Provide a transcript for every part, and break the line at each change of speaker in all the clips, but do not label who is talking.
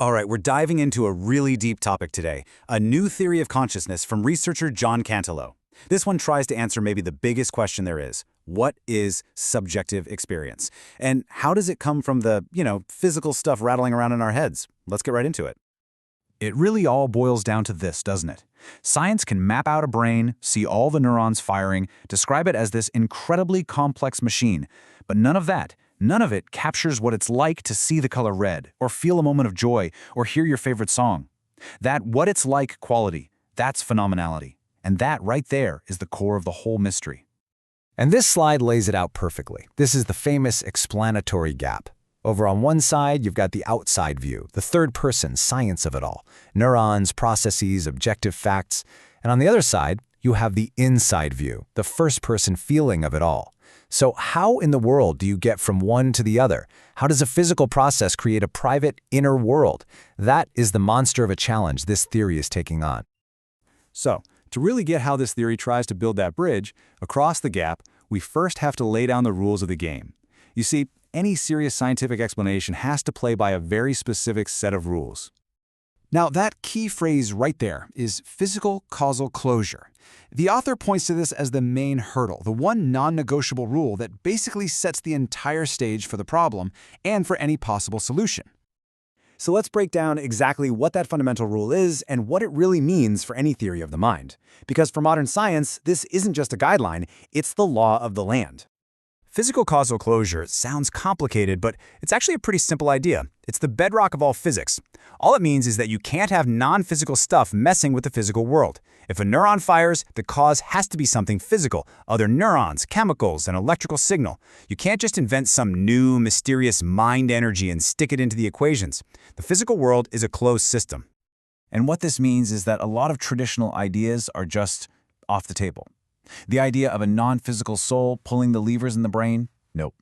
All right, we're diving into a really deep topic today, a new theory of consciousness from researcher John Cantillo. This one tries to answer maybe the biggest question there is. What is subjective experience? And how does it come from the, physical stuff rattling around in our heads? Let's get right into it. It really all boils down to this, doesn't it? Science can map out a brain, see all the neurons firing, describe it as this incredibly complex machine. But none of it captures what it's like to see the color red, or feel a moment of joy, or hear your favorite song. That what it's like quality, that's phenomenality. And that right there is the core of the whole mystery.
And this slide lays it out perfectly. This is the famous explanatory gap. Over on one side, you've got the outside view, the third-person science of it all. Neurons, processes, objective facts. And on the other side, you have the inside view, the first-person feeling of it all. So how in the world do you get from one to the other? How does a physical process create a private inner world? That is the monster of a challenge this theory is taking on.
So, to really get how this theory tries to build that bridge across the gap, we first have to lay down the rules of the game. You see, any serious scientific explanation has to play by a very specific set of rules. Now, that key phrase right there is physical causal closure. The author points to this as the main hurdle, the one non-negotiable rule that basically sets the entire stage for the problem and for any possible solution. So let's break down exactly what that fundamental rule is and what it really means for any theory of the mind. Because for modern science, this isn't just a guideline, it's the law of the land. Physical causal closure sounds complicated, but it's actually a pretty simple idea. It's the bedrock of all physics. All it means is that you can't have non-physical stuff messing with the physical world. If a neuron fires, the cause has to be something physical, other neurons, chemicals, an electrical signal. You can't just invent some new, mysterious mind energy and stick it into the equations. The physical world is a closed system. And what this means is that a lot of traditional ideas are just off the table. The idea of a non-physical soul pulling the levers in the brain? Nope.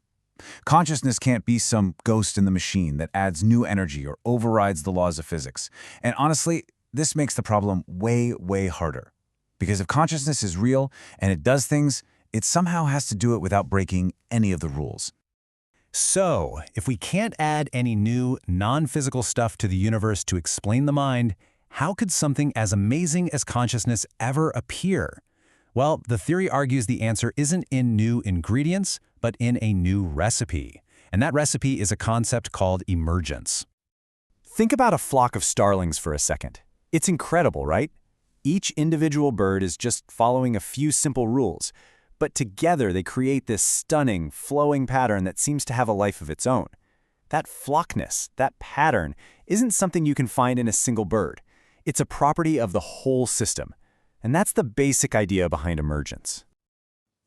Consciousness can't be some ghost in the machine that adds new energy or overrides the laws of physics. And honestly, this makes the problem way, way harder. Because if consciousness is real and it does things, it somehow has to do it without breaking any of the rules.
So, if we can't add any new, non-physical stuff to the universe to explain the mind, how could something as amazing as consciousness ever appear? Well, the theory argues the answer isn't in new ingredients, but in a new recipe. And that recipe is a concept called emergence.
Think about a flock of starlings for a second. It's incredible, right? Each individual bird is just following a few simple rules, but together they create this stunning, flowing pattern that seems to have a life of its own. That flockness, that pattern, isn't something you can find in a single bird. It's a property of the whole system. And that's the basic idea behind emergence.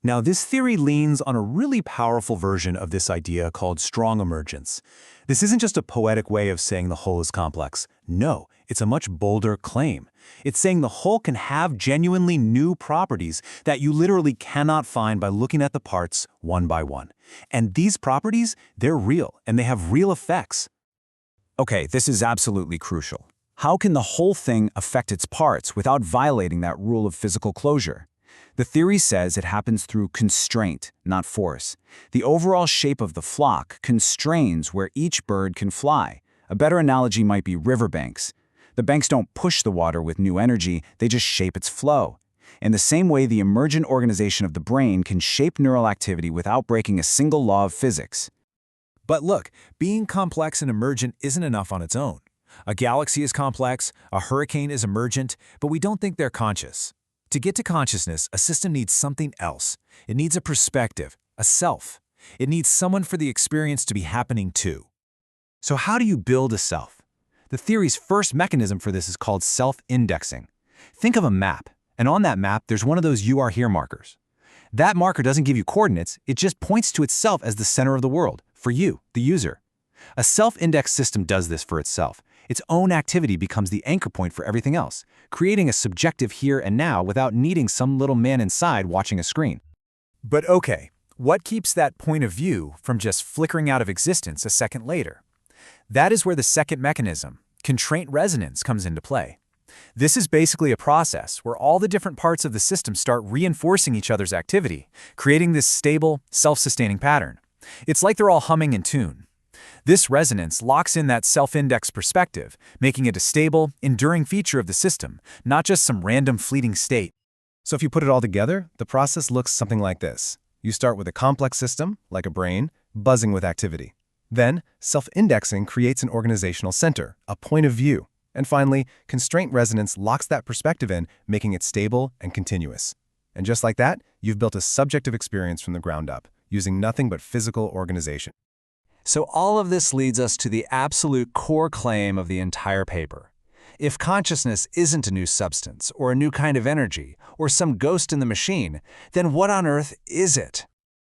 Now, this theory leans on a really powerful version of this idea called strong emergence. This isn't just a poetic way of saying the whole is complex. No, it's a much bolder claim. It's saying the whole can have genuinely new properties that you literally cannot find by looking at the parts one by one. And these properties, they're real, and they have real effects. Okay, this is absolutely crucial. How can the whole thing affect its parts without violating that rule of physical closure? The theory says it happens through constraint, not force. The overall shape of the flock constrains where each bird can fly. A better analogy might be riverbanks. The banks don't push the water with new energy, they just shape its flow. In the same way, the emergent organization of the brain can shape neural activity without breaking a single law of physics.
But look, being complex and emergent isn't enough on its own. A galaxy is complex, a hurricane is emergent, but we don't think they're conscious. To get to consciousness, a system needs something else. It needs a perspective, a self. It needs someone for the experience to be happening to.
So how do you build a self? The theory's first mechanism for this is called self-indexing. Think of a map, and on that map, there's one of those "you are here" markers. That marker doesn't give you coordinates, it just points to itself as the center of the world, for you, the user. A self-indexed system does this for itself. Its own activity becomes the anchor point for everything else, creating a subjective here and now without needing some little man inside watching a screen. But okay, what keeps that point of view from just flickering out of existence a second later? That is where the second mechanism, constraint resonance, comes into play. This is basically a process where all the different parts of the system start reinforcing each other's activity, creating this stable, self-sustaining pattern. It's like they're all humming in tune.
This resonance locks in that self-index perspective, making it a stable, enduring feature of the system, not just some random fleeting state.
So if you put it all together, the process looks something like this. You start with a complex system, like a brain, buzzing with activity. Then, self-indexing creates an organizational center, a point of view. And finally, constraint resonance locks that perspective in, making it stable and continuous. And just like that, you've built a subjective experience from the ground up, using nothing but physical organization.
So all of this leads us to the absolute core claim of the entire paper. If consciousness isn't a new substance, or a new kind of energy, or some ghost in the machine, then what on earth is it?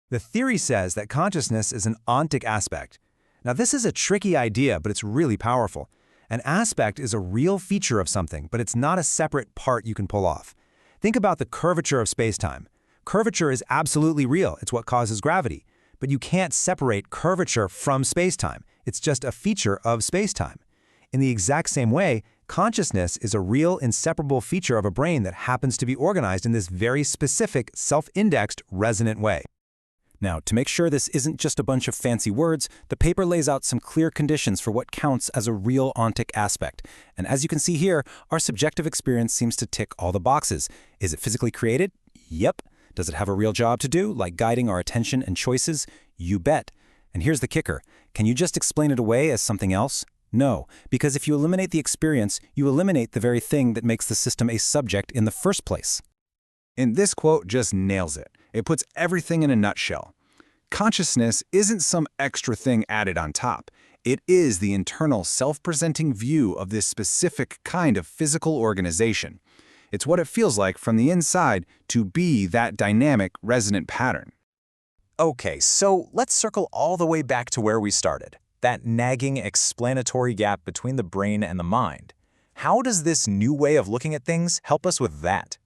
The theory says that consciousness is an ontic aspect. Now, this is a tricky idea, but it's really powerful. An aspect is a real feature of something, but it's not a separate part you can pull off. Think about the curvature of spacetime. Curvature is absolutely real. It's what causes gravity. But you can't separate curvature from spacetime. It's just a feature of spacetime. In the exact same way, consciousness is a real, inseparable feature of a brain that happens to be organized in this very specific, self-indexed, resonant way.
Now, to make sure this isn't just a bunch of fancy words, the paper lays out some clear conditions for what counts as a real ontic aspect. And as you can see here, our subjective experience seems to tick all the boxes. Is it physically created? Yep. Does it have a real job to do, like guiding our attention and choices? You bet. And here's the kicker. Can you just explain it away as something else? No, because if you eliminate the experience, you eliminate the very thing that makes the system a subject in the first place.
And this quote just nails it. It puts everything in a nutshell. Consciousness isn't some extra thing added on top. It is the internal self-presenting view of this specific kind of physical organization. It's what it feels like from the inside to be that dynamic, resonant pattern.
Okay, so let's circle all the way back to where we started. That nagging explanatory gap between the brain and the mind. How does this new way of looking at things help us with that?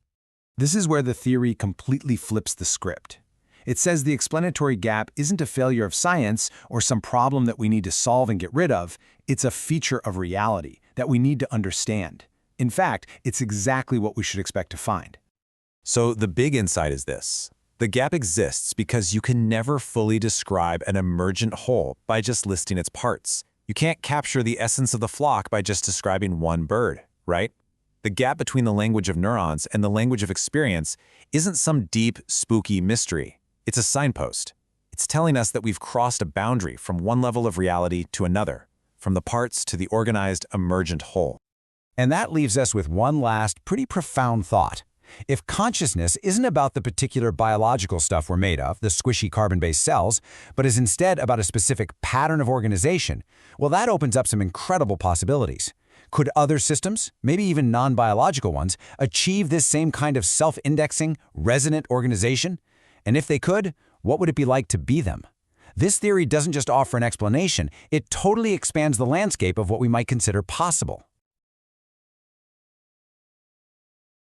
This is where the theory completely flips the script. It says the explanatory gap isn't a failure of science or some problem that we need to solve and get rid of. It's a feature of reality that we need to understand. In fact, it's exactly what we should expect to find.
So the big insight is this. The gap exists because you can never fully describe an emergent whole by just listing its parts. You can't capture the essence of the flock by just describing one bird, right? The gap between the language of neurons and the language of experience isn't some deep, spooky mystery. It's a signpost. It's telling us that we've crossed a boundary from one level of reality to another, from the parts to the organized, emergent whole.
And that leaves us with one last, pretty profound thought. If consciousness isn't about the particular biological stuff we're made of, the squishy carbon-based cells, but is instead about a specific pattern of organization, well, that opens up some incredible possibilities. Could other systems, maybe even non-biological ones, achieve this same kind of self-indexing, resonant organization? And if they could, what would it be like to be them? This theory doesn't just offer an explanation, it totally expands the landscape of what we might consider possible.